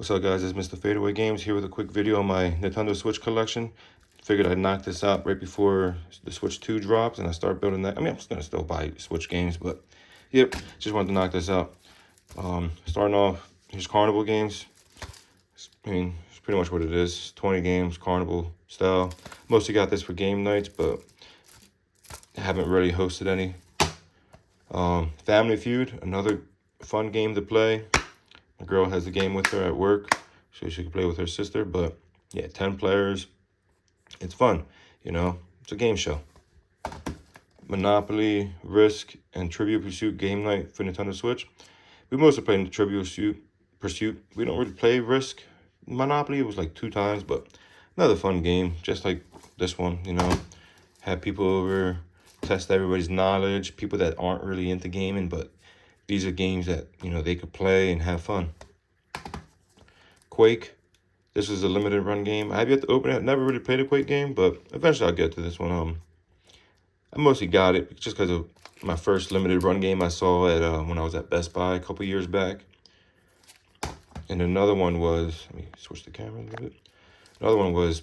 What's up, guys? It's Mr. Fadeaway Games here with a quick video on my Nintendo Switch collection. Figured I'd knock this out right before the Switch 2 drops and I start building that. I mean, I'm just going to still buy Switch games, but yep, just wanted to knock this out. Starting off, here's Carnival games. It's pretty much what it is. 20 games, Carnival style. Mostly got this for game nights, but I haven't really hosted any. Family Feud, another fun game to play. My girl has the game with her at work, so she can play with her sister. But yeah, 10 players. It's fun, It's a game show. Monopoly, Risk, and Trivial Pursuit game night for Nintendo Switch. We mostly play Trivial Pursuit. We don't really play Risk. Monopoly, it was like 2 times, but another fun game, just like this one, Have people over, test everybody's knowledge, people that aren't really into gaming, but these are games that, they could play and have fun. Quake. This is a limited run game. I've yet to open it. I've never really played a Quake game, but eventually I'll get to this one. I mostly got it just because of my first limited run game I saw at when I was at Best Buy a couple years back. And another one was, let me switch the camera a little bit. Another one was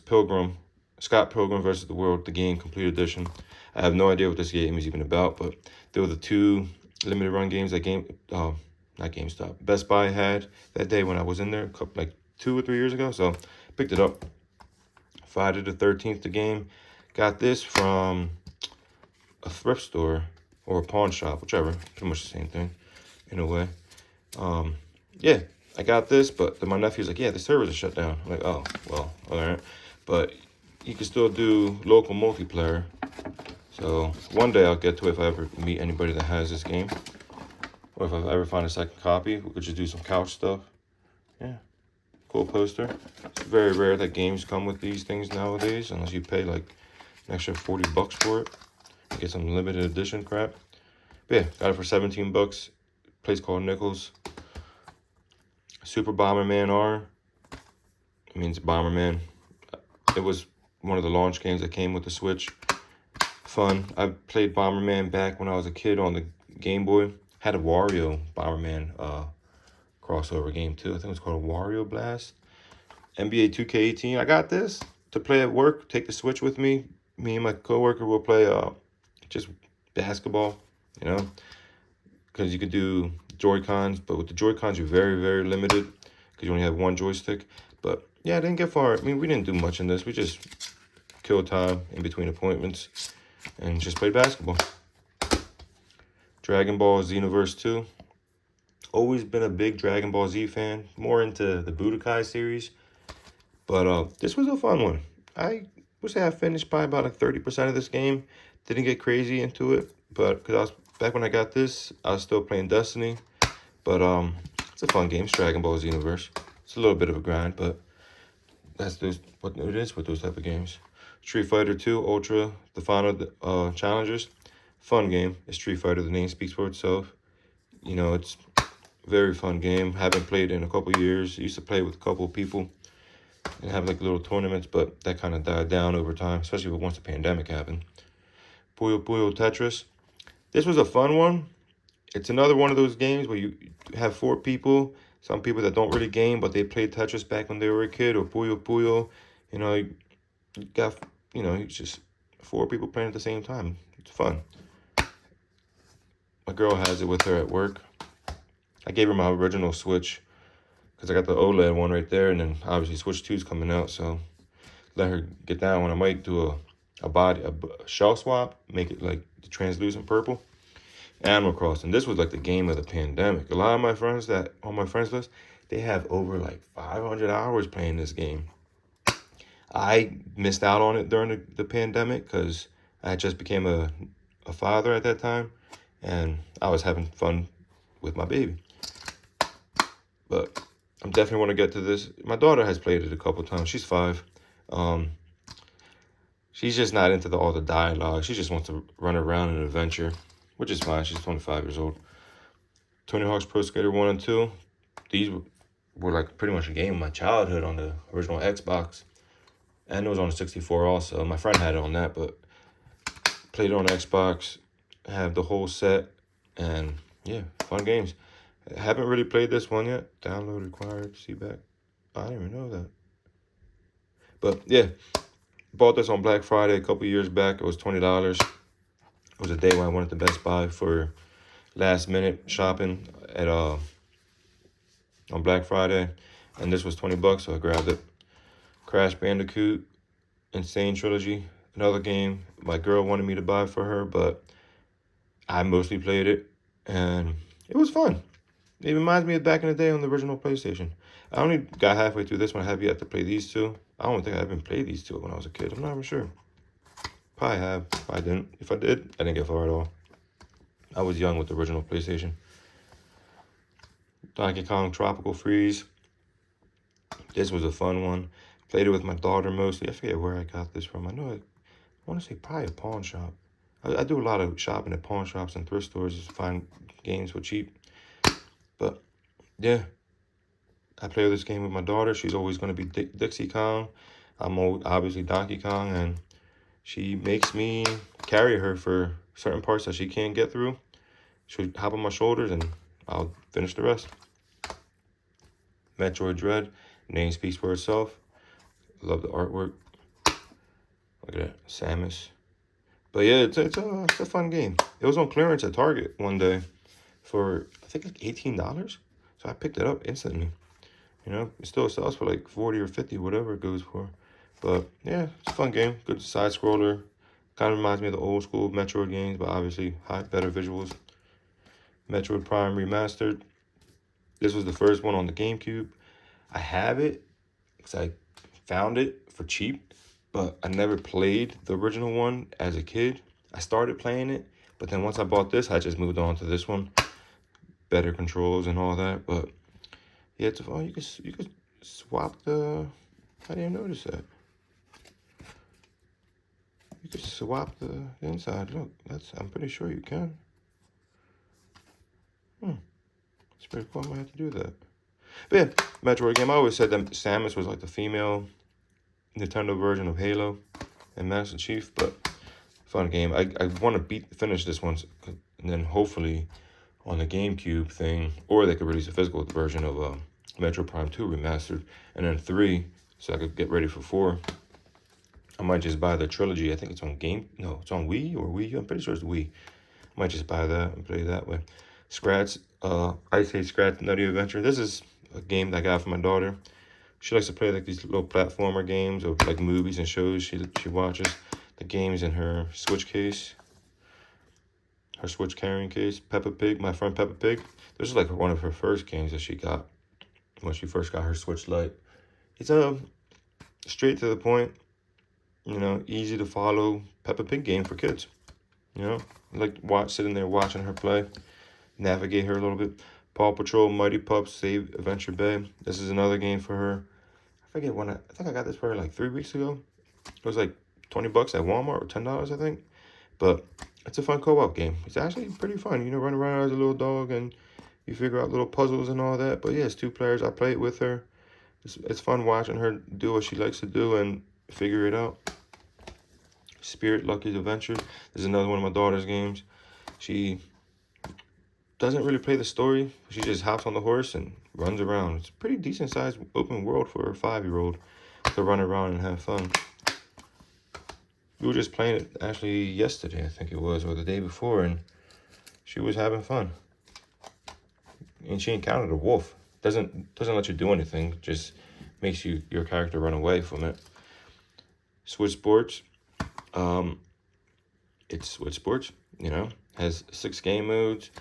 Scott Pilgrim versus the World, the game, complete edition. I have no idea what this game is even about, but there were the 2 limited run games that not GameStop, Best Buy had that day when I was in there, like 2 or 3 years ago. So picked it up. Friday the 13th, the game. Got this from a thrift store or a pawn shop, whichever. Pretty much the same thing in a way. Yeah, I got this, but my nephew's like, yeah, the servers are shut down. I'm like, oh, well, all right. But you can still do local multiplayer. So one day I'll get to it if I ever meet anybody that has this game. Or if I ever find a second copy, we could just do some couch stuff. Yeah, cool poster. It's very rare that games come with these things nowadays, unless you pay like an extra $40 for it. Get some limited edition crap. But yeah, got it for 17 bucks. Place called Nichols. Super Bomberman R. It means Bomberman. It was one of the launch games that came with the Switch. Fun. I played Bomberman back when I was a kid on the Game Boy. Had a Wario Bomberman crossover game too. I think it was called Wario Blast. NBA 2K18. I got this to play at work. Take the Switch with me. Me and my coworker will play just basketball, because you could do Joy-Cons, but with the Joy-Cons you're very, very limited because you only have one joystick. But yeah, I didn't get far. I mean, we didn't do much in this. We just killed time in between appointments and just played basketball. Dragon Ball Xenoverse 2. Always been a big Dragon Ball Z fan. More into the Budokai series. But this was a fun one. I would say I finished by about like 30% of this game. Didn't get crazy into it. But because back when I got this, I was still playing Destiny. But it's a fun game. It's Dragon Ball Xenoverse. It's a little bit of a grind, but that's what it is with those type of games. Street Fighter 2 Ultra, the final challengers. Fun game. It's Street Fighter. The name speaks for itself. It's a very fun game. Haven't played in a couple years. Used to play with a couple of people and have like little tournaments, but that kind of died down over time, especially once the pandemic happened. Puyo Puyo Tetris. This was a fun one. It's another one of those games where you have 4 people. Some people that don't really game, but they played Tetris back when they were a kid, or Puyo Puyo. You got, it's just 4 people playing at the same time. It's fun. My girl has it with her at work. I gave her my original Switch because I got the OLED one right there, and then obviously Switch 2 is coming out, so let her get that one. I might do a shell swap, make it like the translucent purple. Animal Crossing. This was like the game of the pandemic. A lot of my friends that on my friends list, they have over like 500 hours playing this game. I missed out on it during the pandemic because I just became a father at that time, and I was having fun with my baby. But I'm definitely want to get to this. My daughter has played it a couple times. She's 5. She's just not into all the dialogue. She just wants to run around and adventure, which is fine. She's 25 years old. Tony Hawk's Pro Skater 1 and 2. These were like pretty much a game of my childhood on the original Xbox. And it was on the 64 also. My friend had it on that, but played it on Xbox. Have the whole set. And yeah, fun games. I haven't really played this one yet. Download required. See back. I didn't even know that. But yeah, bought this on Black Friday a couple years back. It was $20. It was a day when I went to Best Buy for last minute shopping at on Black Friday, and this was $20, so I grabbed it. Crash Bandicoot, Insane Trilogy, another game my girl wanted me to buy for her, but I mostly played it, and it was fun. It reminds me of back in the day on the original PlayStation. I only got halfway through this one. I have yet to play these two. I don't think I even played these two when I was a kid. I'm not even sure. Probably have. Probably didn't. If I did, I didn't get far at all. I was young with the original PlayStation. Donkey Kong Tropical Freeze. This was a fun one. Played it with my daughter mostly. I forget where I got this from. I want to say probably a pawn shop. I do a lot of shopping at pawn shops and thrift stores to find games for cheap. But yeah, I play this game with my daughter. She's always going to be Dixie Kong. I'm obviously Donkey Kong, and she makes me carry her for certain parts that she can't get through. She'll hop on my shoulders, and I'll finish the rest. Metroid Dread, name speaks for itself. Love the artwork. Look at that, Samus. But yeah, it's a fun game. It was on clearance at Target one day for, I think, like $18. So I picked it up instantly. You know, it still sells for like 40 or 50, whatever it goes for. But yeah, it's a fun game. Good side scroller. Kind of reminds me of the old school Metroid games, but obviously better visuals. Metroid Prime Remastered. This was the first one on the GameCube. I have it because I found it for cheap, but I never played the original one as a kid. I started playing it, but then once I bought this, I just moved on to this one. Better controls and all that, but yeah, it's fun. You could swap the. I didn't notice that. You could swap the inside. Look, I'm pretty sure you can. It's pretty cool. I might have to do that. But yeah, Metroid game. I always said that Samus was like the female Nintendo version of Halo and Master Chief, but fun game. I want to finish this one, and then hopefully on the GameCube thing, or they could release a physical version of Metroid Prime 2 Remastered, and then 3, so I could get ready for 4. I might just buy the trilogy. I think it's on it's on Wii or Wii U. I'm pretty sure it's Wii. I might just buy that and play that way. Scratch, Ice Age Scratch Nutty Adventure. This is a game that I got for my daughter. She likes to play like these little platformer games or like movies and shows she watches. The game's in her Switch case. Her Switch carrying case. Peppa Pig, my friend Peppa Pig. This is like one of her first games that she got when she first got her Switch Lite. It's straight to the point, you know, easy to follow Peppa Pig game for kids. You know, like sitting there watching her play, navigate her a little bit. Paw Patrol, Mighty Pups, Save Adventure Bay. This is another game for her. I forget when I think I got this for her like 3 weeks ago. It was like $20 at Walmart or $10, I think. But it's a fun co-op game. It's actually pretty fun. You know, run around as a little dog and you figure out little puzzles and all that. But yeah, it's 2 players. I play it with her. It's fun watching her do what she likes to do and figure it out. Spirit Lucky's Adventure. This is another one of my daughter's games. She doesn't really play the story. She just hops on the horse and runs around. It's a pretty decent sized open world for a 5-year-old to run around and have fun. We were just playing it actually yesterday, I think it was, or the day before, and she was having fun. And she encountered a wolf. Doesn't let you do anything, just makes your character run away from it. Switch Sports. It's Switch Sports, you know, has 6 game modes.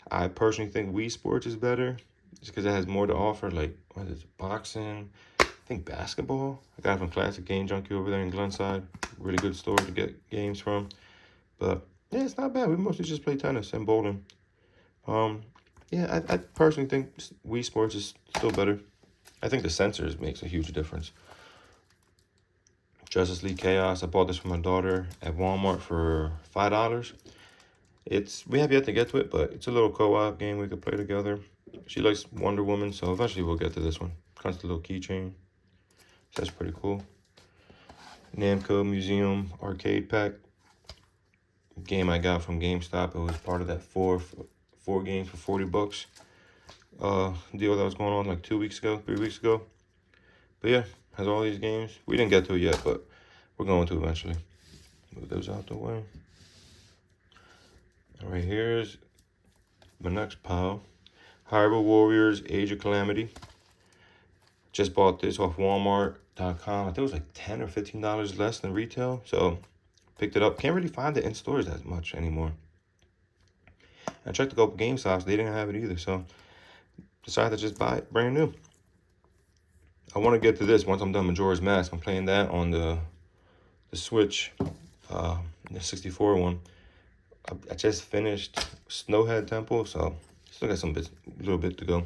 I personally think Wii Sports is better just because it has more to offer, like, what is it, boxing, I think basketball. I got it from Classic Game Junkie over there in Glenside. Really good store to get games from. But, yeah, it's not bad. We mostly just play tennis and bowling. Yeah, I personally think Wii Sports is still better. I think the sensors makes a huge difference. Justice League Chaos. I bought this for my daughter at Walmart for $5. We have yet to get to it, but it's a little co-op game we could play together. She likes Wonder Woman, so eventually we'll get to this one. Comes with a little keychain. So that's pretty cool. Namco Museum Arcade Pack. Game I got from GameStop. It was part of that four games for $40 deal that was going on like 3 weeks ago. But yeah, has all these games. We didn't get to it yet, but we're going to eventually. Move those out the way. All right, here's my next pile. Hyrule Warriors Age of Calamity. Just bought this off Walmart.com. I think it was like $10 or $15 less than retail. So picked it up. Can't really find it in stores as much anymore. I checked a couple GameStops. They didn't have it either. So decided to just buy it brand new. I want to get to this once I'm done Majora's Mask. I'm playing that on the Switch, the 64 one. I just finished Snowhead Temple, so still got a little bit to go.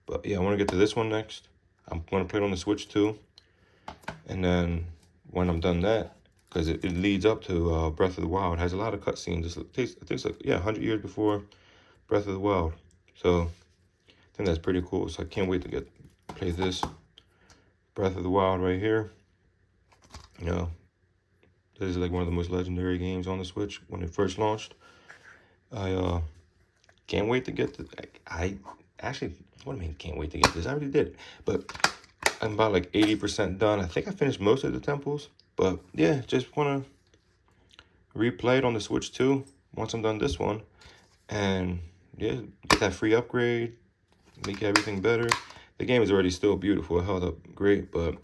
But yeah, I want to get to this one next. I'm going to play it on the Switch too. And then when I'm done that, because it leads up to Breath of the Wild. It has a lot of cutscenes. I think it's like, 100 years before Breath of the Wild. So I think that's pretty cool. So I can't wait to play this Breath of the Wild right here. You know, this is like one of the most legendary games on the Switch when it first launched. I can't wait to get to. I actually, what do I mean? Can't wait to get this. I already did it, but I'm about like 80% done. I think I finished most of the temples, but yeah, just want to replay it on the Switch too once I'm done this one, and yeah, get that free upgrade, make everything better. The game is already still beautiful. It held up great, but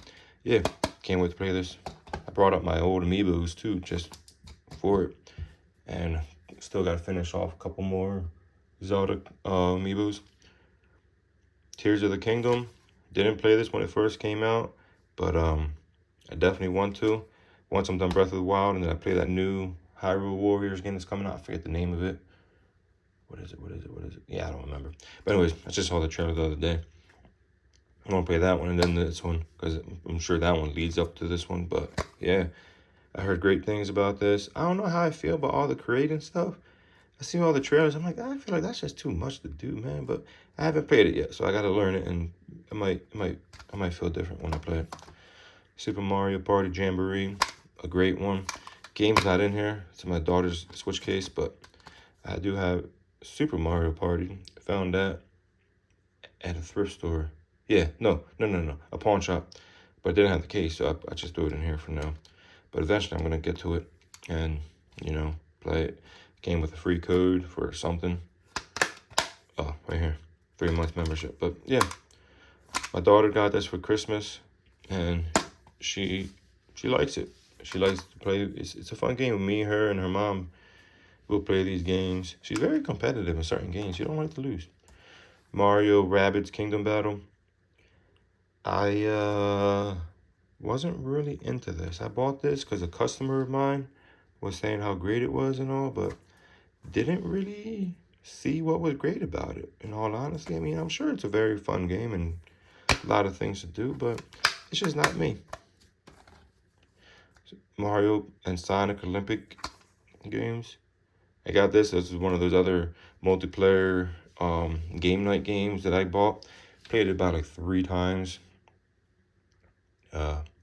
yeah, can't wait to play this. I brought up my old amiibos too, just for it, and still got to finish off a couple more Zelda amiibos. Tears of the Kingdom. Didn't play this when it first came out, but I definitely want to. Once I'm done Breath of the Wild, and then I play that new Hyrule Warriors game that's coming out. I forget the name of it. What is it? Yeah, I don't remember. But anyways, I just saw the trailer the other day. I'm going to play that one and then this one, because I'm sure that one leads up to this one. But yeah, I heard great things about this. I don't know how I feel about all the creating stuff. I see all the trailers. I'm like, I feel like that's just too much to do, man. But I haven't played it yet, so I got to learn it, and I might feel different when I play it. Super Mario Party Jamboree, a great one. Game's not in here. It's in my daughter's Switch case, but I do have Super Mario Party. Found that at a thrift store. Yeah, no, a pawn shop. But I didn't have the case, so I just threw it in here for now. But eventually I'm going to get to it and, play it. Came with a free code for something. Oh, right here. 3-month membership. But yeah, my daughter got this for Christmas, and she likes it. She likes to play. It's a fun game with me, her, and her mom. We'll play these games. She's very competitive in certain games. She don't like to lose. Mario Rabbids Kingdom Battle. I wasn't really into this. I bought this because a customer of mine was saying how great it was and all, but didn't really see what was great about it, in all honesty. I mean, I'm sure it's a very fun game and a lot of things to do, but it's just not me. Mario and Sonic Olympic games. I got this as one of those other multiplayer game night games that I bought. Played it about like 3 times.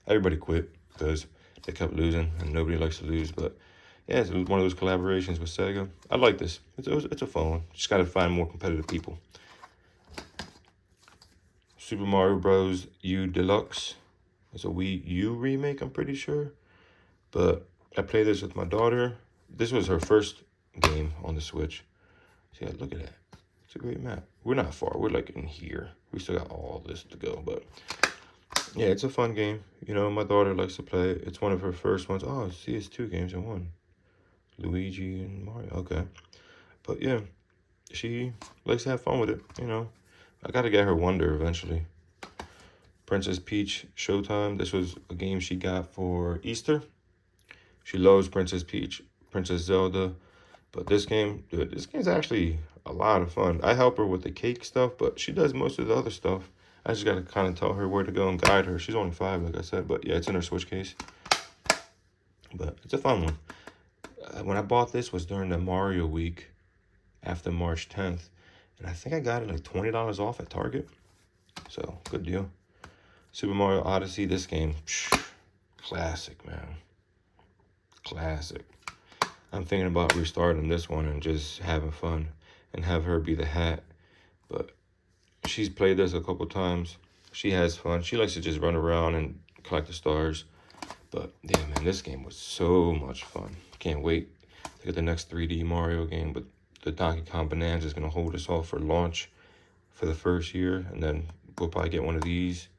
Everybody quit because they kept losing, and nobody likes to lose, but yeah, it's one of those collaborations with Sega. I like this. It's a fun one. Just got to find more competitive people. Super Mario Bros. U Deluxe. It's a Wii U remake, I'm pretty sure. But I played this with my daughter. This was her first game on the Switch. So yeah, look at that. It's a great map. We're not far. We're like in here. We still got all this to go. But yeah, it's a fun game. My daughter likes to play it. It's one of her first ones. Oh, see, it's 2 games in one. Luigi and Mario. Okay. But yeah, she likes to have fun with it. I got to get her Wonder eventually. Princess Peach Showtime. This was a game she got for Easter. She loves Princess Peach, Princess Zelda. But this game, dude, this game's actually a lot of fun. I help her with the cake stuff, but she does most of the other stuff. I just got to kind of tell her where to go and guide her. She's only 5, like I said. But yeah, it's in her Switch case. But it's a fun one. When I bought this was during the Mario week after March 10th. And I think I got it like $20 off at Target. So, good deal. Super Mario Odyssey, this game, classic, man. Classic. I'm thinking about restarting this one and just having fun and have her be the hat. But she's played this a couple times. She has fun. She likes to just run around and collect the stars. But yeah, man, this game was so much fun. Can't wait to get the next 3D Mario game. But the Donkey Kong Bonanza is gonna hold us off for launch for the first year, and then we'll probably get one of these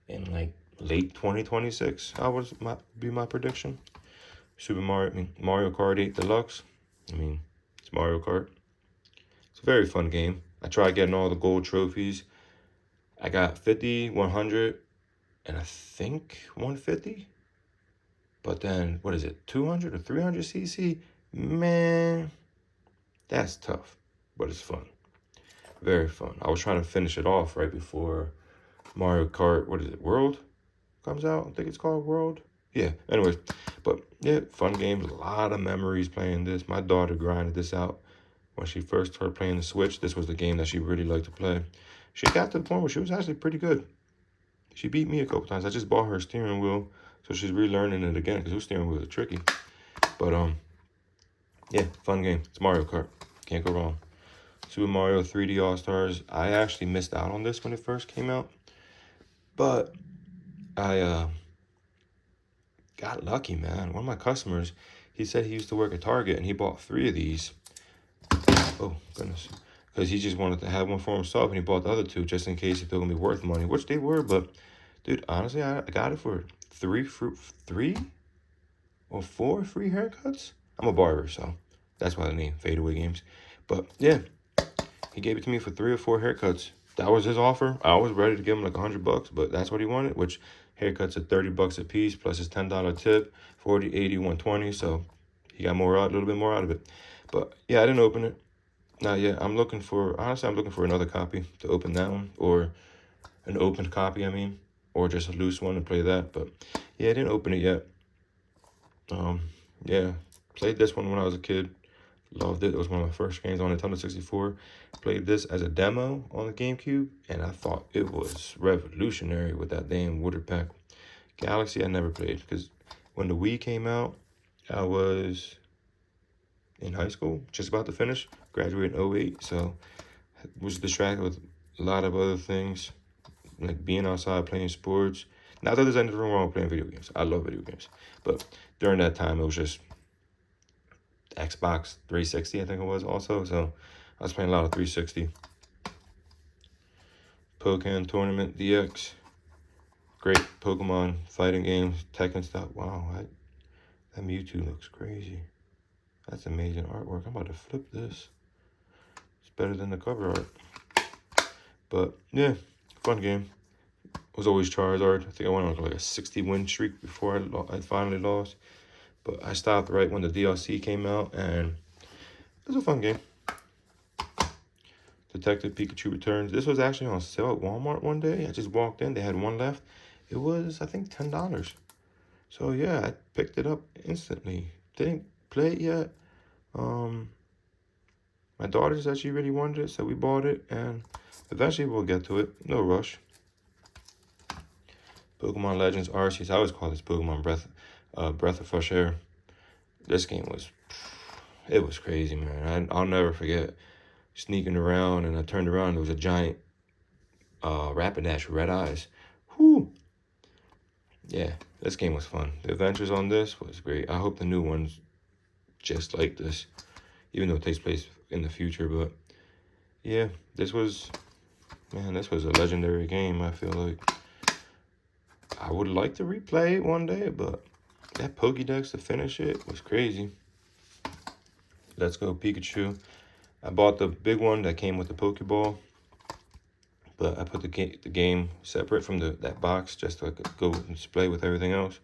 in like late 2026. I would be my prediction. Mario Kart 8 Deluxe. I mean, it's Mario Kart. It's a very fun game. I tried getting all the gold trophies. I got 50, 100, and I think 150. But then, what is it, 200 or 300 CC? Man, that's tough, but it's fun. Very fun. I was trying to finish it off right before Mario Kart, what is it, World comes out? I think it's called World. Yeah, anyways, but yeah, fun games. A lot of memories playing this. My daughter grinded this out when she first started playing the Switch. This was the game that she really liked to play. She got to the point where she was actually pretty good. She beat me a couple times. I just bought her a steering wheel, so she's relearning it again because those steering wheels are tricky. But yeah, fun game. It's Mario Kart. Can't go wrong. Super Mario 3D All-Stars. I actually missed out on this when it first came out, but I got lucky, man. One of my customers, he said he used to work at Target and he bought 3 of these. Oh, goodness. Because he just wanted to have one for himself and he bought the other 2 just in case if they're going to be worth money, which they were. But, dude, honestly, I got it for 3 or 4 free haircuts. I'm a barber, so that's why the name, Fadeaway Games. But, yeah, he gave it to me for 3 or 4 haircuts. That was his offer. I was ready to give him like $100, but that's what he wanted, which haircuts are $30 a piece plus his $10 tip, 40, 80, 120. So he got more out, a little bit more out of it. But yeah, I didn't open it. Not yet. I'm looking for another copy to open that one, or an opened copy, I mean, or just a loose one to play that. But yeah, I didn't open it yet. Yeah, played this one when I was a kid. Loved it. It was one of my first games on Nintendo 64. Played this as a demo on the GameCube, and I thought it was revolutionary with that damn water pack. Galaxy, I never played because when the Wii came out, I was in high school, just about to finish, graduated in 08, so was distracted with a lot of other things, like being outside playing sports. Not that there's anything wrong with playing video games. I love video games. But during that time, it was just Xbox 360, I think it was also. So I was playing a lot of 360. Pokémon Tournament DX. Great Pokemon fighting games, Tekken stuff. Wow, that Mewtwo looks crazy. That's amazing artwork. I'm about to flip this. It's better than the cover art. But yeah, fun game. It was always Charizard. I think I went on like a 60-win streak before I finally lost. But I stopped right when the DLC came out, and it was a fun game. Detective Pikachu Returns. This was actually on sale at Walmart one day. I just walked in. They had one left. It was, I think, $10. So yeah, I picked it up instantly. Didn't play it yet. My daughter said she really wanted it, so we bought it, and eventually we'll get to it. No rush. Pokemon Legends Arceus. I always call this Pokemon Breath of Fresh Air. This game was, it was crazy, man. I'll never forget sneaking around, and I turned around, there was a giant Rapidash with red eyes. Whew. Yeah, this game was fun. The adventures on this was great. I hope the new one's just like this, even though it takes place in the future. But yeah, this was a legendary game. I feel like I would like to replay it one day, but that Pokédex to finish it was crazy. Let's Go Pikachu. I bought the big one that came with the Pokeball, but I put the game separate from that box just so I could go and display with everything else.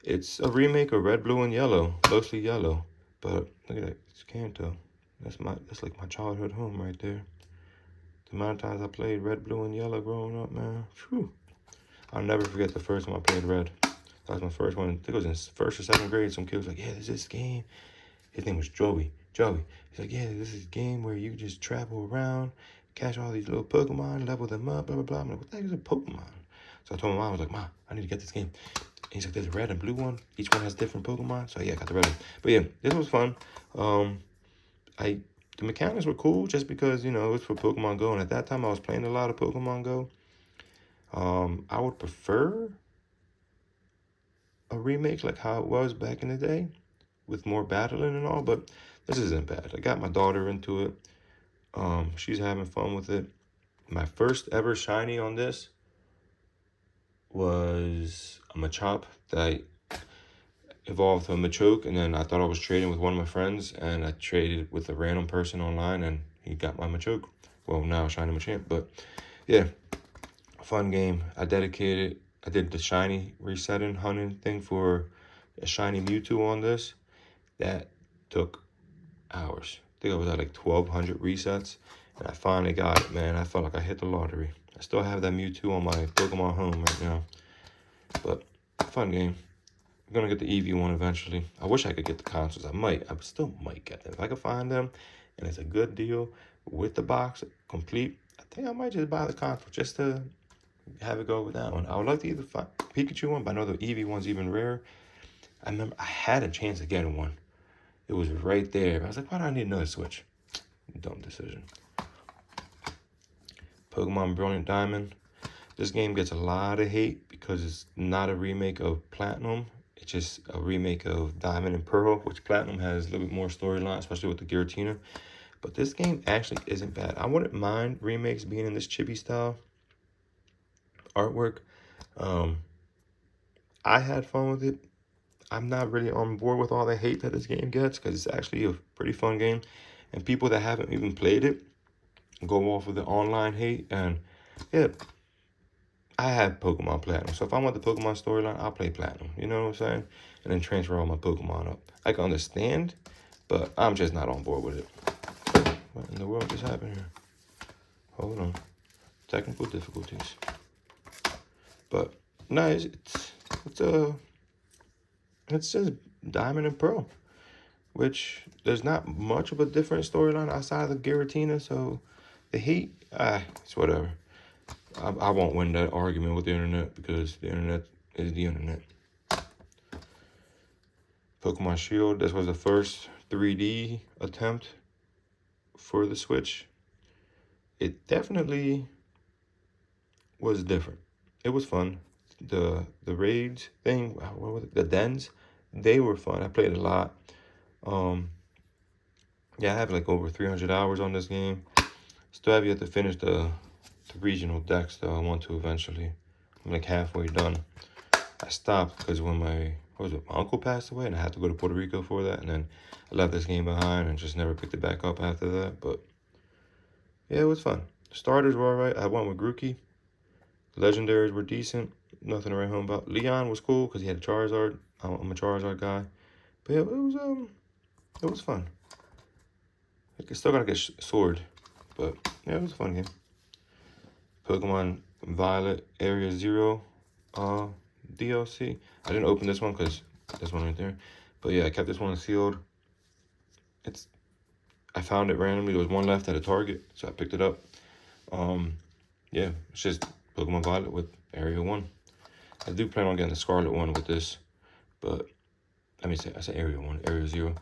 It's a remake of Red, Blue, and Yellow, mostly yellow. But look at that, it's Kanto. That's like my childhood home right there. The amount of times I played Red, Blue, and Yellow growing up, man. Whew. I'll never forget the first time I played Red. That was my first one. I think it was in first or second grade. Some kid was like, yeah, there's this game. His name was Joey. He's like, yeah, this is a game where you just travel around, catch all these little Pokemon, level them up, blah, blah, blah. I'm like, what the heck is a Pokemon? So I told my mom, I was like, Mom, I need to get this game. And he's like, there's a red and blue one. Each one has different Pokemon. So yeah, I got the red one. But yeah, this was fun. The mechanics were cool just because, it was for Pokemon Go. And at that time, I was playing a lot of Pokemon Go. I would prefer a remake like how it was back in the day with more battling and all, but this isn't bad. I got my daughter into it. She's having fun with it. My first ever shiny on this was a Machop that evolved to a Machoke, and then I thought I was trading with one of my friends, and I traded with a random person online, and he got my Machoke. Well, now Shiny Machamp, but yeah, fun game. I did the shiny resetting hunting thing for a shiny Mewtwo on this. That took hours. I think I was at like 1,200 resets, and I finally got it, man. I felt like I hit the lottery. I still have that Mewtwo on my Pokemon Home right now, but fun game. I'm gonna get the Eevee one eventually. I wish I could get the consoles. I still might get them. If I could find them and it's a good deal with the box complete, I think I might just buy the console just to have it go with that one. I would like to either find Pikachu one, but I know the Eevee one's even rare. I remember I had a chance of getting one. It was right there. I was like, why do I need another Switch? Dumb decision. Pokemon Brilliant Diamond. This game gets a lot of hate because it's not a remake of Platinum. It's just a remake of Diamond and Pearl, which Platinum has a little bit more storyline, especially with the Giratina. But this game actually isn't bad. I wouldn't mind remakes being in this chibi style artwork. I had fun with it. I'm not really on board with all the hate that this game gets because it's actually a pretty fun game. And people that haven't even played it go off of the online hate. And yeah, I have Pokemon Platinum. So if I want the Pokemon storyline, I'll play Platinum. You know what I'm saying? And then transfer all my Pokemon up. I can understand, but I'm just not on board with it. What in the world just happened here? Hold on. Technical difficulties. But no, it's just Diamond and Pearl, which there's not much of a different storyline outside of the Giratina. So the hate, it's whatever. I won't win that argument with the internet because the internet is the internet. Pokemon Shield, this was the first 3D attempt for the Switch. It definitely was different. It was fun. The raids thing, what was it? The dens, they were fun. I played a lot. Yeah, I have like over 300 hours on this game. Still have yet to finish the regional decks though. I want to eventually. I'm like halfway done. I stopped because when my uncle passed away and I had to go to Puerto Rico for that, and then I left this game behind and just never picked it back up after that. But yeah, it was fun. Starters were alright. I went with Grookey. Legendaries were decent. Nothing to write home about. Leon was cool because he had a Charizard. I'm a Charizard guy. But yeah, it was fun. I still gotta get Sword, but yeah, it was a fun game. Pokemon Violet Area Zero DLC. I didn't open this one because this one right there. But yeah, I kept this one sealed. I found it randomly. There was one left at a Target, so I picked it up. Yeah, it's just Pokemon Violet with Area 1. I do plan on getting the Scarlet one with this, but I said Area 1, Area 0.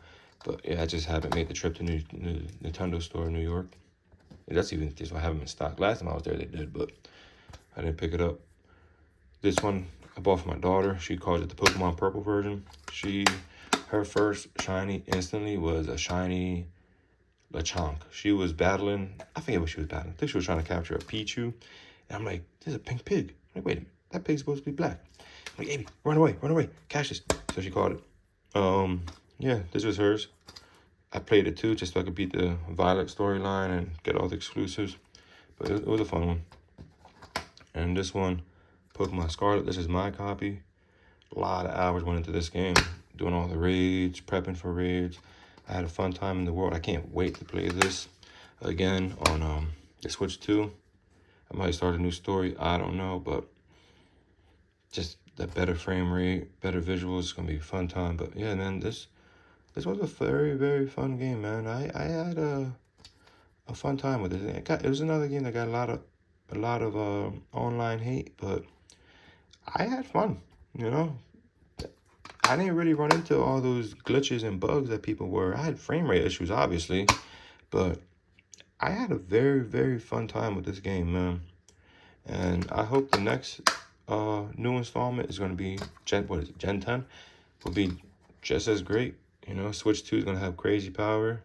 But yeah, I just haven't made the trip to Nintendo store in New York. That's even if I have them in stock. Last time I was there, they did, but I didn't pick it up. This one I bought for my daughter. She called it the Pokemon Purple version. Her first shiny instantly was a shiny Lechonk. She was battling, I forget what she was battling. I think she was trying to capture a Pichu. And I'm like, this is a pink pig. I'm like, wait a minute, that pig's supposed to be black. I'm like, Amy, run away, catch this. So she caught it. Yeah, this was hers. I played it too, just so I could beat the Violet storyline and get all the exclusives. But it was a fun one. And this one, Pokemon Scarlet, this is my copy. A lot of hours went into this game, doing all the raids, prepping for raids. I had a fun time in the world. I can't wait to play this again on the Switch 2. I might start a new story, I don't know, but just the better frame rate, better visuals, it's gonna be a fun time. But yeah, man, this was a very, very fun game, man. I had a fun time with it. It was another game that got a lot of online hate, but I had fun, you know. I didn't really run into all those glitches and bugs that people were. I had frame rate issues, obviously, but I had a very, very fun time with this game, man. And I hope the next new installment is going to be Gen 10 will be just as great. You know, Switch 2 is going to have crazy power.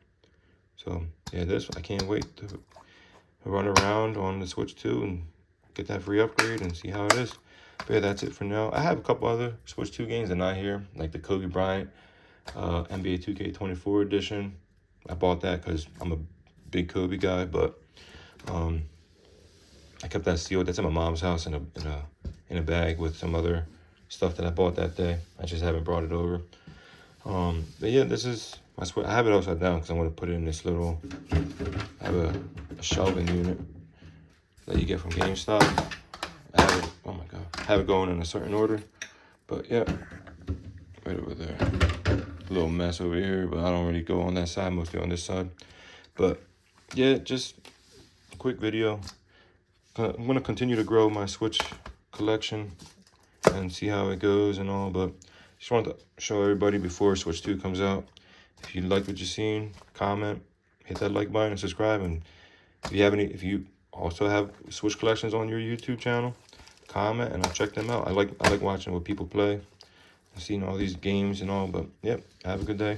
So yeah, I can't wait to run around on the Switch 2 and get that free upgrade and see how it is. But yeah, that's it for now. I have a couple other Switch 2 games that are not here, like the Kobe Bryant NBA 2K24 edition. I bought that because I'm a big Kobe guy, but I kept that sealed. That's in my mom's house in a bag with some other stuff that I bought that day. I just haven't brought it over. But yeah, this is my Switch. I have it upside down because I want to put it in this little. I have a shelving unit that you get from GameStop. I have it. Oh my god, I have it going in a certain order. But yeah, right over there. A little mess over here, but I don't really go on that side. Mostly on this side. But yeah, just a quick video. I'm gonna continue to grow my Switch collection and see how it goes and all, but just wanted to show everybody before Switch 2 comes out. If you like what you've seen, comment, hit that like button and subscribe. And if you also have Switch collections on your YouTube channel, comment and I'll check them out. I like watching what people play and seeing all these games and all. But yep, have a good day.